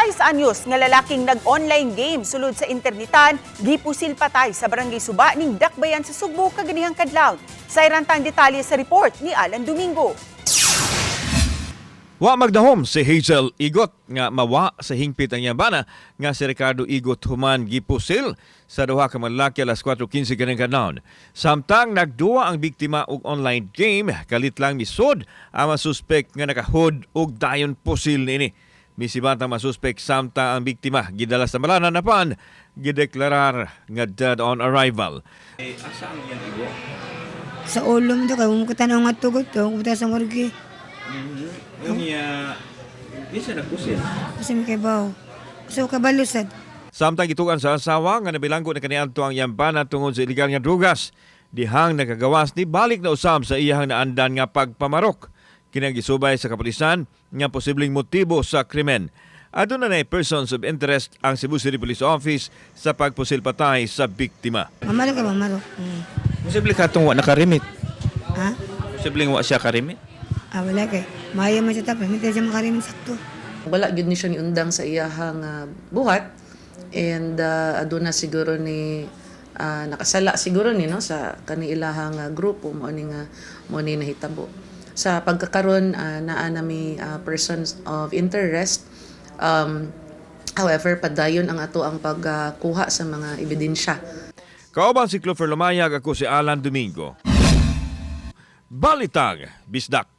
16 anyos nga lalaking nag-online game sulod sa internetan, gipusil patay sa barangay Suba ning Dakbayan sa Sugbo kaganihang kadlaw. Sa irantang detalye sa report ni Alan Domingo. Wa magdahom si Hazel Igot nga mawa sa hingpit ang yambana nga si Ricardo Igot human gipusil sa duha ka manlaki alas 4:15 kanang kadlawon. Samtang nagduwa ang biktima og online game, kalit lang misod ang masuspek nga nakahod og dayon pusil niini. Misibantang masuspek samtang ang biktima gidala sa malanan napan gideklarar nga dead on arrival. Asa ang yan igo? Sa ulom to kay mo katanaw nga tugot to, kuta sa morgue. Unya, isa nagpusil. Kasi may kabaw. So kabalusad. Samtang gitukan sa asawa nga nabilanggo na kaniadto ang yambana tungod sa illegal nga drugas, dihang nagagawas ni balik na usab sa iyahang naandan nga pagpamarok. Kinang gisubay sa kapulisan nga posibleng motibo sa krimen. Aduna na persons of interest ang Cebu City Police Office sa pagpusil patay sa biktima. Mamarok ka, mamarok. Posible ka itong wa nakarimit. Ha? Posible wa siya karimit. Wala kay. Maya man siya tapos, hindi siya makarimin sakto. Wala gyud ni siya niundang sa iyahang buhat and aduna siguro ni nakasala siguro ni no sa kaniilahang grupo mo ni nahitabo. Sa pagkakaron naa nami persons of interest, however padayon ang ato ang pagkuha sa mga ebidensya. Kauban si Clover Lumayag, ako si Alan Domingo. Balitang, Bisdak.